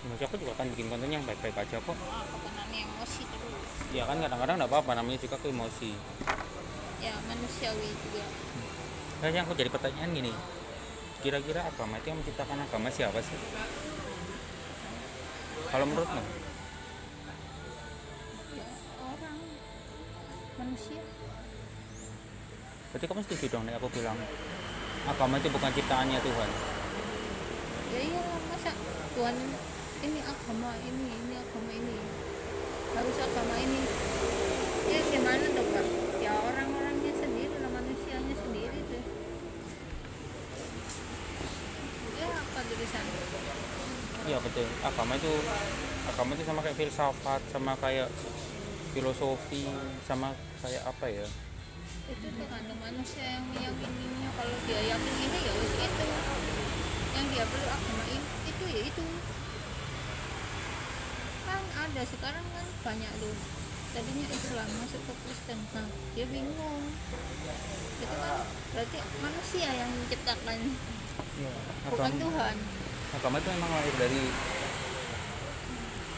Maksud aku juga kan bikin konten yang baik-baik aja kok. Bukan emosi terus. Ya kan kadang-kadang nggak apa-apa, namanya juga ke emosi. Ya manusiawi juga. Kayaknya aku jadi pertanyaan gini, kira-kira agama itu yang menciptakan agama siapa sih? Kalau menurutmu? Ya orang, manusia. Berarti kamu setuju dong nih aku bilang agama itu bukan ciptaannya Tuhan. Ya iyalah, masa Tuhan ini agama ini agama ini harus agama ini, ya gimana tuh Kak? Ya orang-orangnya sendiri lah, manusianya sendiri tuh. Ya apa tulisan? Iya betul. Agama itu sama kayak filsafat, sama kayak filosofi, sama kayak apa ya? Itu tergantung manusia yang meyakininya. Kalau dia yakin ini ya wis itu, yang dia perlu agama ini itu ya itu. Kan ada sekarang kan banyak tuh, tadinya Islam masuk ke Kristen, nah dia bingung. Itu kan berarti manusia yang menciptakan, Iya. bukan Agama, Tuhan. agama itu memang lahir dari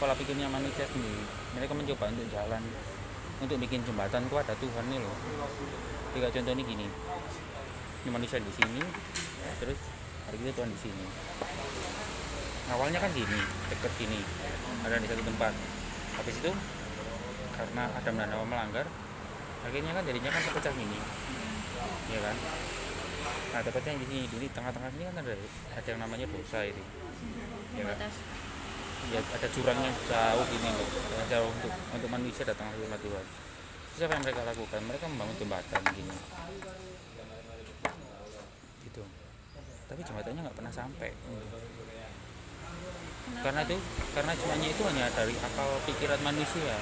pola pikirnya manusia sendiri. Mereka mencoba untuk jalan, untuk bikin jembatan kuat ada Tuhan nih loh. Tiga contoh ini gini, ini manusia di sini, terus hari itu Tuhan di sini. Awalnya kan gini, deket gini, ada di satu tempat. Habis itu karena Adam dan Hawa melanggar, akhirnya kan jadinya kan terpecah gini, ya kan? Nah tepatnya di sini, di tengah-tengah sini kan ada yang namanya dosa itu, ya kan? Batas. Ya ada jurang yang jauh gini loh, yang jauh untuk manusia datang ke rumah Tuhan. Terus apa yang mereka lakukan? Mereka membangun jembatan gini, gitu. Tapi jembatannya nggak pernah sampai. Karena Kenapa? itu, karena semuanya itu hanya dari akal pikiran manusia.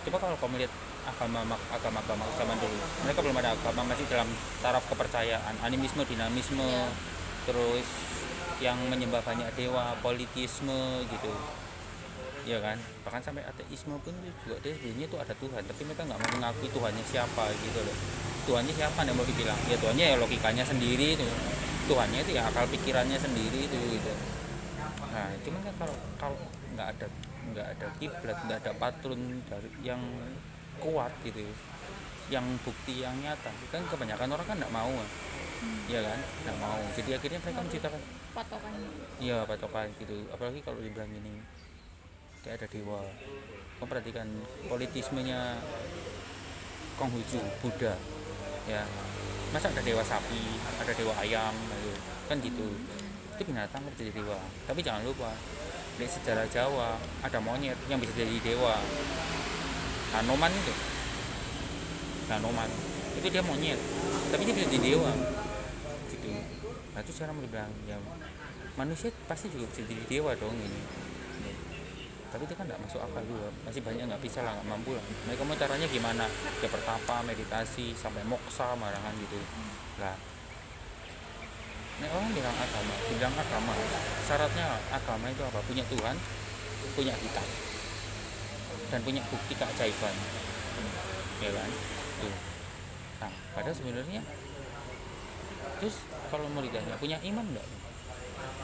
Coba kalau kamu lihat agama-agama zaman dulu, mereka belum ada agama, masih dalam taraf kepercayaan, animisme, dinamisme, Ya. terus yang menyembah banyak dewa, politisme gitu, ya kan? Bahkan sampai ateisme pun juga dia sebenarnya itu ada Tuhan, tapi mereka nggak mau mengakui Tuhannya siapa gitu loh. Tuhannya siapa yang mau dibilang? Ya Tuhannya ya logikanya sendiri itu. Tuhannya itu ya akal pikirannya sendiri itu gitu. Nah, cuman kan kalau kalau nggak ada nggak ada kiblat, nggak ada patron dari yang kuat gitu, yang bukti yang nyata, kan kebanyakan orang kan nggak mau, ya kan, nggak mau. Jadi akhirnya mereka Harus menciptakan, patokannya. ya patokan gitu. Apalagi kalau dibilang ini kayak ada dewa. Kamu perhatikan politismenya Konghucu, Buddha, ya. Masa ada dewa sapi, ada dewa ayam, gitu. Kan gitu. Itu binatang harus jadi dewa. Tapi jangan lupa, di sejarah Jawa ada monyet yang bisa jadi dewa. Hanoman itu, Hanoman itu dia monyet, tapi dia bisa jadi dewa, gitu. Nah itu sekarang mau dibilang ya manusia pasti juga bisa jadi dewa dong ini. Tapi itu kan nggak masuk akal juga, masih banyak nggak bisa lah, nggak mampu lah. Mereka mau caranya gimana? Ya pertapa, meditasi, sampai moksa marangan gitu lah. Nah orang bilang agama, syaratnya agama itu apa? Punya Tuhan, punya kita, dan punya bukti keajaiban, ya kan? Tuh. Nah padahal sebenarnya, terus kalau mau ditanya punya iman enggak?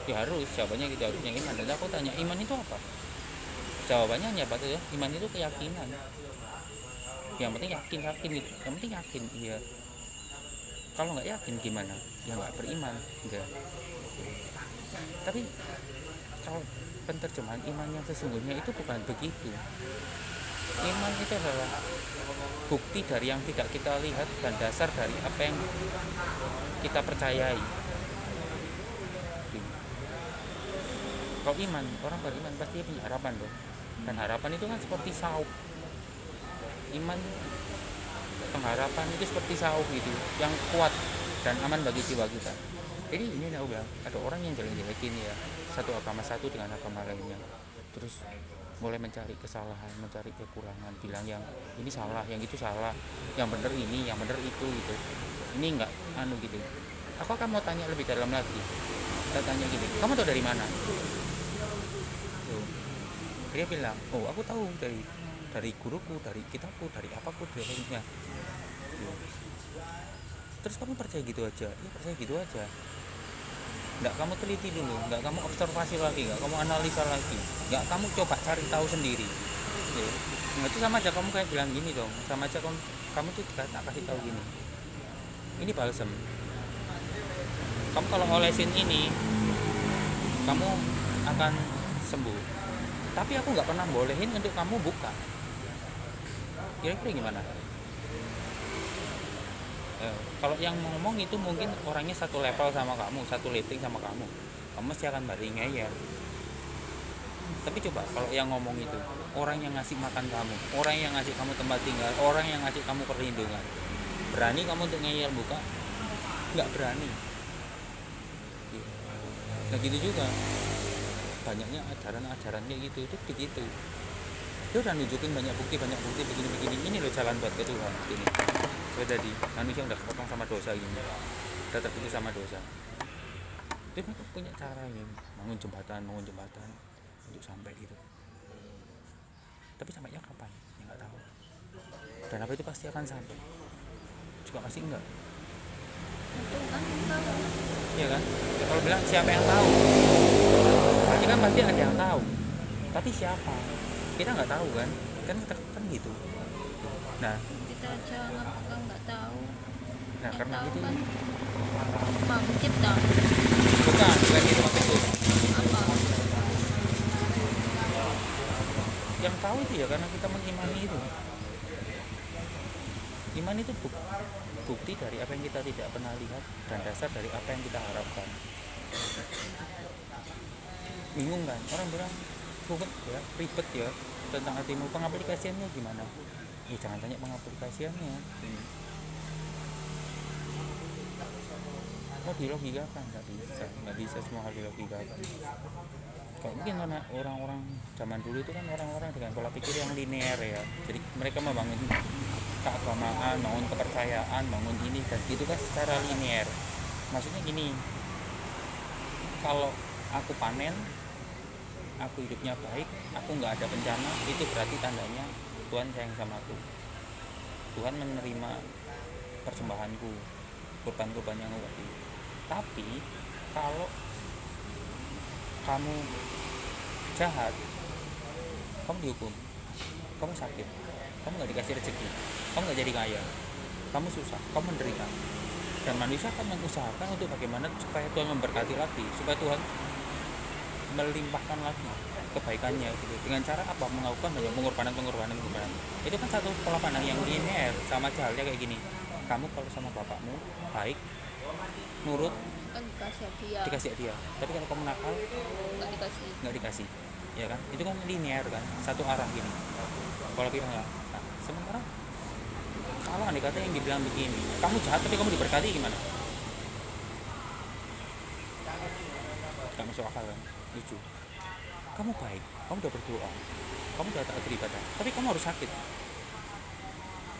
Ya harus, jawabannya kita harus punya iman. Dan aku tanya, iman itu apa? Jawabannya hanya apa tuh ya? Iman itu keyakinan. Yang penting yakin, yakin gitu. Yang penting yakin, iya. Kalau nggak yakin gimana? Ya nggak beriman, enggak. Tapi kalau penerjemahan iman yang sesungguhnya itu bukan begitu. Iman itu adalah bukti dari yang tidak kita lihat dan dasar dari apa yang kita percayai. Kalau iman, orang beriman pasti punya harapan dong. Dan harapan itu kan seperti sauk. Iman, pengharapan itu seperti sauk gitu, yang kuat dan aman bagi jiwa kita. Jadi ini aku bilang, ada orang yang jelek-jelekin ya satu agama satu dengan agama lainnya. Terus mulai mencari kesalahan, mencari kekurangan, bilang yang ini salah, yang itu salah, yang benar ini, yang benar itu gitu. Ini enggak anu gitu. Aku akan mau tanya lebih dalam lagi. Kita tanya gini, kamu tahu dari mana? Tuh. Dia bilang, oh aku tahu dari guruku, dari kitabku, dari apaku, dari lainnya. Tuh. Terus kamu percaya gitu aja? Ya percaya gitu aja. nggak kamu teliti dulu, nggak kamu observasi lagi, nggak kamu analisa lagi, nggak kamu coba cari tahu sendiri, ya. Nah, itu sama aja kamu kayak bilang gini dong, sama aja kamu tuh tak kasih tahu gini, ini balsem, kamu kalau olesin ini kamu akan sembuh, tapi aku nggak pernah bolehin untuk kamu buka, kira-kira gimana? Kalau yang ngomong itu mungkin orangnya satu level sama kamu, satu rating sama kamu pasti akan balik ngeyel. Tapi coba kalau yang ngomong itu orang yang ngasih makan kamu, orang yang ngasih kamu tempat tinggal, orang yang ngasih kamu perlindungan, berani kamu untuk ngeyel buka? Nggak berani. Nah gitu juga banyaknya ajaran-ajaran kayak gitu, itu begitu. Dia udah nunjukin banyak bukti begini, ini loh jalan buat ke Tuhan ini. Sudah jadi manusia udah kepotong sama dosa gini, udah tertipu sama dosa. Dia punya cara ini, bangun jembatan untuk sampai gitu. Tapi sampainya kapan? Ya nggak tahu. Dan apa itu pasti akan sampai? Juga pasti enggak. Itu kan tahu. Iya kan? Ya, kalau bilang siapa yang tahu, berarti kan pasti ada yang tahu. Tapi siapa? Kita nggak tahu kan? Kan gitu. Nah, Kita aja nggak tahu. nah karena tahu itu kan apa mencipta bukan itu maksudku. apa Yang tahu itu ya karena kita mengimani itu. Iman itu bukti dari apa yang kita tidak pernah lihat dan dasar dari apa yang kita harapkan. Bingung kan? Orang bilang ribet ya tentang hatimu, pengaplikasiannya gimana? Jangan tanya pengaplikasiannya. Mau dilogikakan nggak bisa semua hal dilogikakan. Kalau mungkin orang-orang zaman dulu itu kan orang-orang dengan pola pikir yang linear ya, jadi mereka membangun keagamaan, bangun kepercayaan, bangun ini dan gitu kan secara linear. Maksudnya gini, kalau aku panen, aku hidupnya baik, aku nggak ada bencana, itu berarti tandanya Tuhan sayang sama aku, Tuhan menerima persembahanku, korban-korban yang aku beri. Tapi kalau kamu jahat, kamu dihukum, kamu sakit, kamu nggak dikasih rezeki, kamu nggak jadi kaya, kamu susah, kamu menderita, dan manusia akan mengusahakan untuk bagaimana supaya Tuhan memberkati lagi, supaya Tuhan melimpahkan lagi kebaikannya gitu. Dengan cara apa? Melakukan banyak pengorbanan. Itu kan satu pola pandang yang linear, sama aja halnya kayak gini. Kamu kalau sama bapakmu baik, nurut, kan dikasih dia. Tapi kalau kamu nakal, nggak dikasih, ya kan? Itu kan linear kan, satu arah gini. Kalau kita nggak, nah, sementara kalau andai kata yang dibilang begini, kamu jahat tapi kamu diberkati gimana? Gak masuk akal kan? Lucu. Kamu baik, kamu udah berdoa, kamu udah taat beribadah, tapi kamu harus sakit,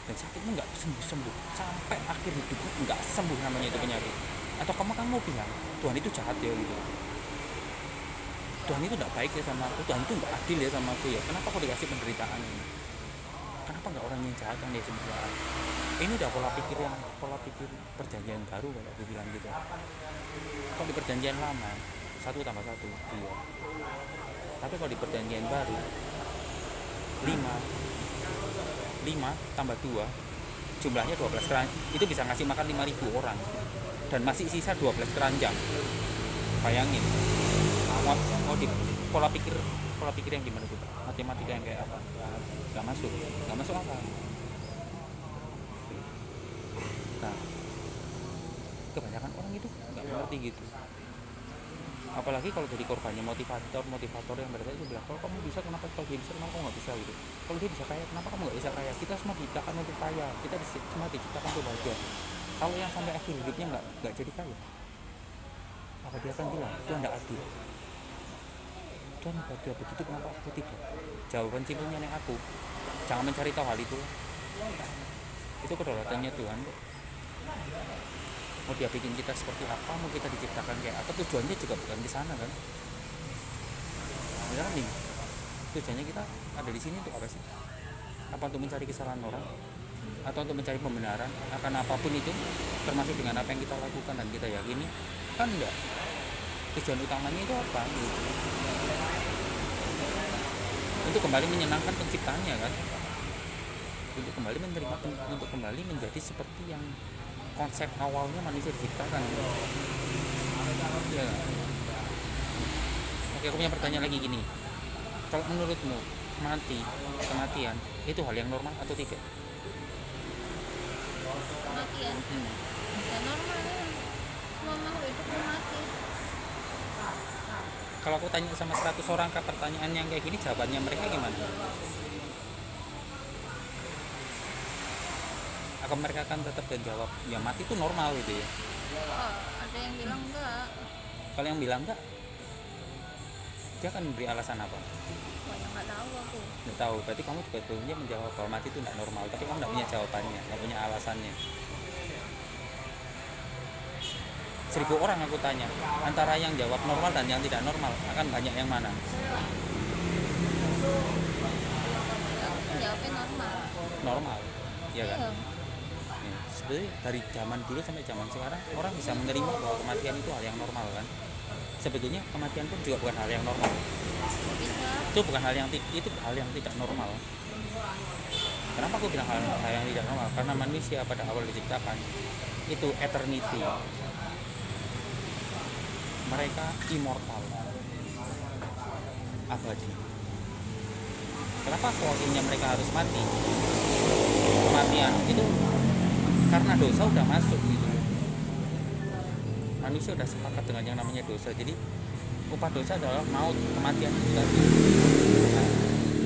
dan sakitmu nggak sembuh sampai akhir hidupmu nggak sembuh namanya itu penyakit. Atau kamu kan mau bilang Tuhan itu jahat ya gitu, Tuhan itu nggak baik ya sama aku, Tuhan itu nggak adil ya sama aku ya, kenapa aku dikasih penderitaan ini, kenapa nggak orang yang jahat yang dia sembuh? Ini udah pola pikir perjanjian baru kalau aku bilang gitu. Kalau di perjanjian lama 1 tambah 1 2, tapi kalau di perjanjian baru 5 tambah 2 jumlahnya 12 keranjang, itu bisa ngasih makan 5.000 orang dan masih sisa 12 keranjang. Bayangin mau di pola pikir yang gimana tuh, matematika yang kayak apa? Gak masuk akal. Nah, kebanyakan orang itu nggak mengerti gitu. Apalagi kalau jadi korbannya motivator yang mereka itu bilang, kalau kamu bisa kenapa, kalau dia bisa kenapa kamu nggak bisa gitu, kalau dia bisa kaya kenapa kamu nggak bisa kaya, kita semua diciptakan untuk kaya, kita semua diciptakan untuk bahagia. Kalau yang sampai akhir hidupnya nggak jadi kaya, apa dia akan bilang Tuhan nggak adil, Tuhan adil begitu kenapa aku tidak? Jawaban simpelnya nih, aku jangan mencari tahu hal itu kedaulatannya Tuhan. Mau dia bikin kita seperti apa, mau kita diciptakan kayak apa, tujuannya juga bukan di sana kan. Misalkan nih, tujuannya kita ada di sini untuk apa sih? Apa untuk mencari kesalahan orang, atau untuk mencari pembenaran akan apapun itu, termasuk dengan apa yang kita lakukan dan kita yakini? Kan enggak. tujuan utamanya itu apa gitu. Untuk kembali menyenangkan penciptanya kan, untuk kembali menerima, untuk kembali menjadi seperti yang konsep awalnya manusia diciptakan gitu. Ya. Oke, aku punya pertanyaan lagi gini, kalau menurutmu kematian itu hal yang normal atau tidak? Kematian ya normal ya, semua makhluk hidup mati. Kalau aku tanya sama 100 orang ke pertanyaan yang kayak gini, jawabannya mereka gimana? Apa mereka akan tetap jawab ya mati itu normal gitu ya? Ada yang bilang enggak. Kalau yang bilang enggak, dia akan memberi alasan apa? Banyak nggak tahu aku. Nggak tahu. Berarti kamu juga sebetulnya menjawab bahwa mati itu tidak normal, tapi kamu nggak punya jawabannya, nggak punya alasannya. 1000 orang aku tanya, antara yang jawab normal dan yang tidak normal, akan banyak yang mana? Jawabnya normal. Normal, ya kan? Iya. Ya, sebenarnya dari zaman dulu sampai zaman sekarang, orang bisa menerima bahwa kematian itu hal yang normal kan? Sebetulnya kematian pun juga bukan hal yang normal. Bisa. Itu bukan hal yang itu hal yang tidak normal. Kenapa aku bilang hal yang tidak normal? Karena manusia pada awal diciptakan itu eternity. Mereka immortal, abadi. Kenapa akhirnya mereka harus mati? Kematian itu karena dosa udah masuk gitu. Manusia udah sepakat dengan yang namanya dosa. Jadi upah dosa adalah maut, kematian itu tadi. Nah,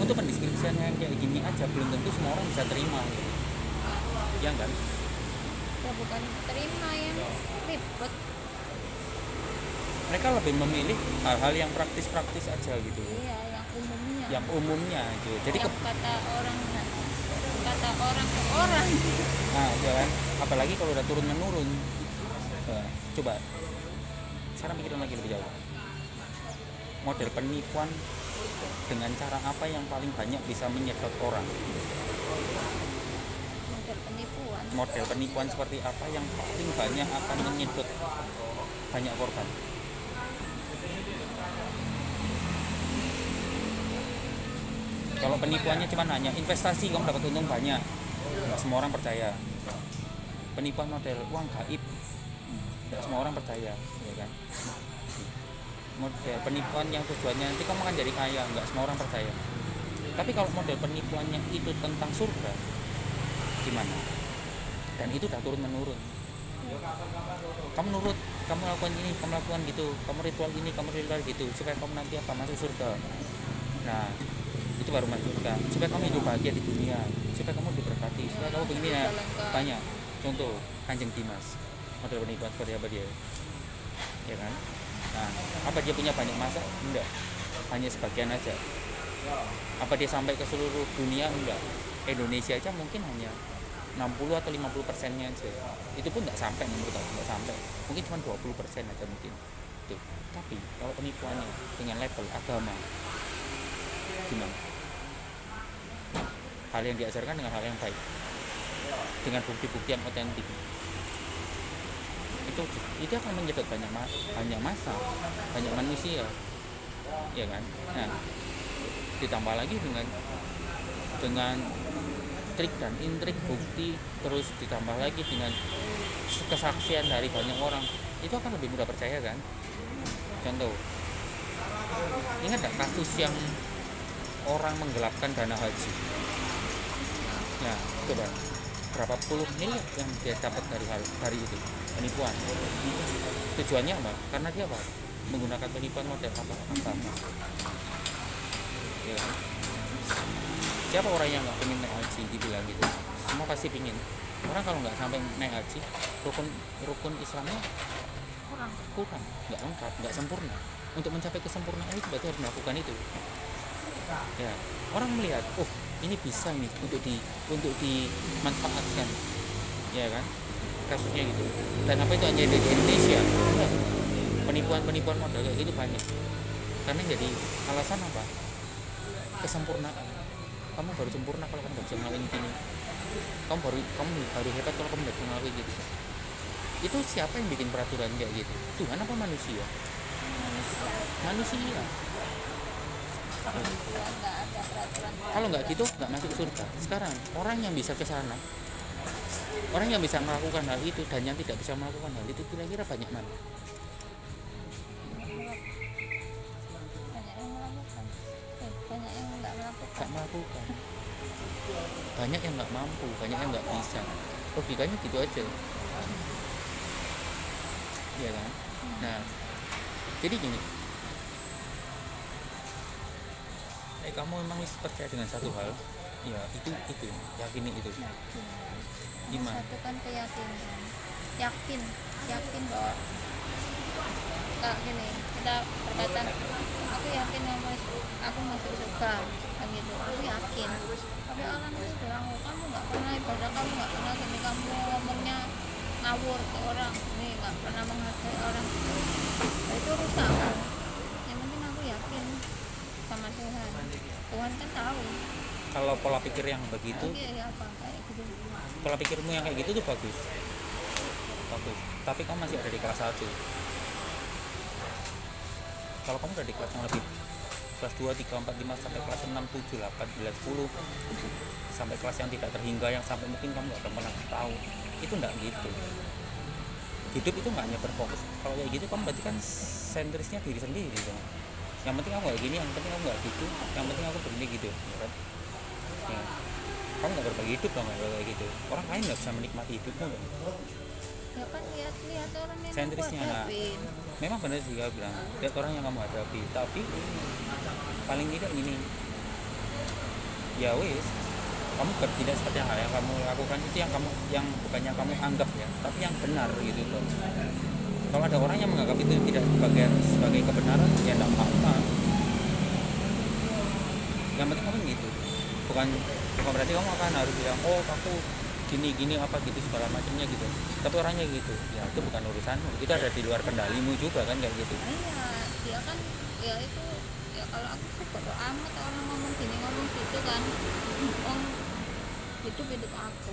untuk pendeskripsian yang kayak gini aja belum tentu semua orang bisa terima. Ya enggak? Ya bukan terima yang ribet. Mereka lebih memilih hal-hal yang praktis-praktis aja gitu. Iya, Yang umumnya gitu. Jadi yang kata orang ke orang. nah, ya kan? Apalagi kalau udah turun menurun. Nah, coba sekarang pikirin lagi lebih jauh. Model penipuan dengan cara apa yang paling banyak bisa menyedot orang? Model penipuan seperti apa yang paling banyak akan menyedot banyak korban? Kalau penipuannya cuma hanya investasi kamu dapat untung banyak, nggak semua orang percaya. Penipuan model uang gaib, nggak semua orang percaya, ya kan? Model penipuan yang tujuannya nanti kamu akan jadi kaya, nggak semua orang percaya. Tapi kalau model penipuannya itu tentang surga, gimana? Dan itu udah turun menurun. Kamu nurut, kamu lakukan ini, kamu lakukan gitu, kamu ritual ini, kamu ritual gitu, supaya kamu nanti apa masuk surga. Nah, itu baru masuk surga. Supaya kamu hidup bahagia di dunia, supaya kamu diberkati, supaya kamu begini ya. Banyak. Contoh Kanjeng Dimas, model penipuan seperti apa dia? Ya kan? Nah, apa dia punya banyak masa? Enggak. Hanya sebagian aja. Apa dia sampai ke seluruh dunia? Enggak. Indonesia aja mungkin hanya 60 atau 50%-nya aja. Itu pun enggak sampai menurut aku, enggak sampai. Mungkin cuma 20% aja mungkin. Tuh. Tapi kalau penipuannya dengan level agama gimana? Hal yang diajarkan dengan hal yang baik. Dengan bukti-bukti yang otentik. Itu akan menyedot banyak massa, banyak manusia. Ya kan? Nah, ditambah lagi dengan trik dan intrik bukti, terus ditambah lagi dengan kesaksian dari banyak orang, itu akan lebih mudah percaya kan? Contoh, ingat gak kasus yang orang menggelapkan dana haji? Nah, coba berapa puluh miliar yang dia dapat dari itu penipuan. Tujuannya apa? Karena dia apa? Menggunakan penipuan model agama. Ya. Siapa orang yang nggak pengen naik haji dibilang gitu? Semua pasti pingin. Orang kalau nggak sampai naik haji, rukun Islamnya kurang, nggak lengkap, nggak sempurna. Untuk mencapai kesempurnaan itu berarti harus melakukan itu. Ya, orang melihat, oh ini bisa nih untuk dimanfaatkan, ya kan? Kasusnya gitu. Dan apa itu hanya di Indonesia? Enggak. Penipuan model kayak gitu banyak. Karena jadi alasan apa? Kesempurnaan. Kamu baru sempurna kalau kamu nggak bisa ngelakuin gini. Kamu baru hebat kalau kamu nggak bisa ngelakuin gitu. Itu siapa yang bikin peraturan kayak gitu? Tuhan apa manusia? manusia. Tuhan nggak ada peraturan. Kalau nggak gitu nggak masuk surga. Sekarang orang yang bisa ke sana, orang yang bisa melakukan hal itu dan yang tidak bisa melakukan hal itu kira-kira banyak mana? Banyak yang melakukan, banyak yang nggak melakukan. Nggak melakukan. Banyak yang nggak mampu, banyak yang nggak bisa. Logikanya gitu aja. Iya kan? Nah, jadi gini. Kamu memang percaya dengan satu hal, ya itu yakini itu. Iman. Satu kan keyakinan, yakin bahwa kayak gini kita berkata aku yakin aku masuk surga kan gitu, aku yakin. Tapi orang itu bilang oh, kamu nggak pernah ibadah, kamu nggak pernah gini, kamu ngomongnya ngawur ke orang, nih nggak pernah menghargai orang. Nah, itu rusak. Yang penting aku yakin sama Tuhan. Tuhan kan tahu. Kalau pola pikir yang begitu, Oke, apa kayak gitu. pola pikirmu yang kayak gitu tuh bagus. Tapi kamu masih ada di kelas 1. Kalau kamu udah di kelas yang lebih, kelas 2, 3, 4, 5 sampai kelas 6, 7, 8, 9, 10 sampai kelas yang tidak terhingga, yang sampai mungkin kamu gak akan pernah tahu, itu enggak gitu. Hidup itu nggak hanya berfokus. Kalau kayak gitu kamu berarti kan sentrisnya diri sendiri dong. Yang penting aku kayak gini, yang penting aku nggak gitu, yang penting aku begini gitu, ya kan? Ya. Kamu nggak berbagi hidup dong kalau kayak gitu. Orang lain nggak bisa menikmati hidupmu dong. Ya kan lihat orang yang Sentrisnya, aku nah, hadapin. memang benar sih dia bilang, lihat orang yang kamu hadapi, tapi paling tidak ini, ya wis, kamu bertindak seperti hal yang kamu lakukan itu yang bukannya kamu anggap ya, tapi yang benar gitu loh. Kalau ada orang yang menganggap itu tidak sebagai kebenaran, ya tidak apa-apa. Yang penting kamu gitu, bukan berarti kamu akan harus bilang oh aku gini apa gitu segala macamnya gitu. Tapi orangnya gitu, ya itu bukan urusanmu, itu ada di luar kendalimu juga kan kayak gitu. Iya, dia kan ya itu ya kalau aku tuh bodo amat orang ngomong gini ngomong gitu kan. Hidup aku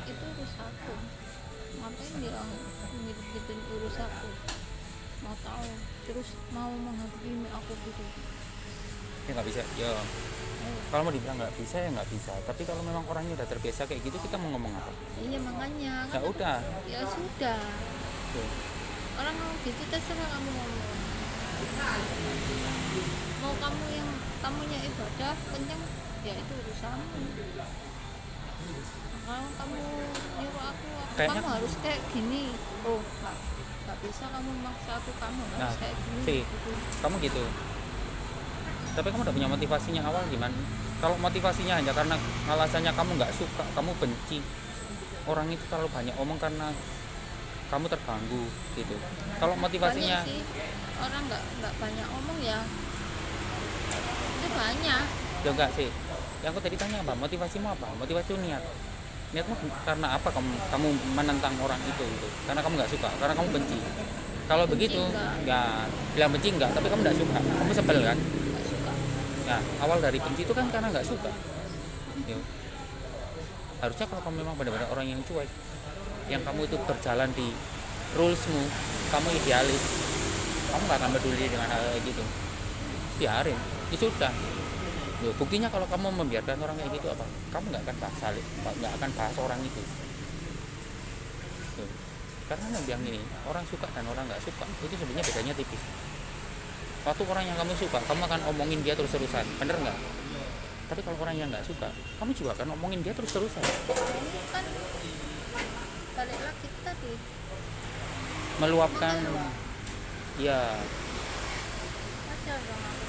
itu urus aku, ngapain dia ngikutin urus aku, mau tahu terus mau menghakimi aku gitu. Ya nggak bisa, ya kalau mau dibilang nggak bisa ya nggak bisa. Tapi kalau memang orangnya udah terbiasa kayak gitu, kita mau ngomong apa? Iya makanya Ya kan udah. ya sudah, Tuh. orang mau gitu terserah kamu ngomong. Mau kamunya ibadah penting ya itu urusanmu. Kalau kamu nyuruh aku Kayaknya kamu harus kayak gini, oh nggak bisa kamu maksa aku, kamu harus Nah, kayak gini sih, gitu. kamu gitu. Tapi kamu udah punya motivasinya awal gimana? Kalau motivasinya hanya karena alasannya kamu nggak suka, kamu benci orang itu terlalu banyak omong karena kamu terganggu gitu. Kalau motivasinya Banyak sih orang nggak banyak omong ya, itu banyak. ya enggak sih. Yang aku tadi tanya apa? Motivasimu apa? Motivasimu niatmu karena apa kamu menentang orang itu gitu? Karena kamu nggak suka, karena kamu benci. Kalau begitu, ya bilang benci enggak, tapi kamu nggak suka, kamu sebel kan? Nggak suka. Nah, awal dari benci itu kan karena nggak suka. Yo. Harusnya kalau kamu memang benar-benar orang yang cuek, yang kamu itu berjalan di rulesmu, kamu idealis, kamu nggak akan peduli dengan hal kayak gitu. Biarin, itu sudah. Yo, buktinya kalau kamu membiarkan orang kayak gitu apa? Kamu nggak akan bahas orang itu. Yo. Karena yang bilang ini, orang suka dan orang nggak suka itu sebenarnya bedanya tipis. Waktu orang yang kamu suka, kamu akan omongin dia terus-terusan, bener nggak? Tapi kalau orang yang nggak suka, kamu juga akan omongin dia terus-terusan. Ini kan balik lagi tadi Meluapkan, Mengeluap. ya aja dong aku.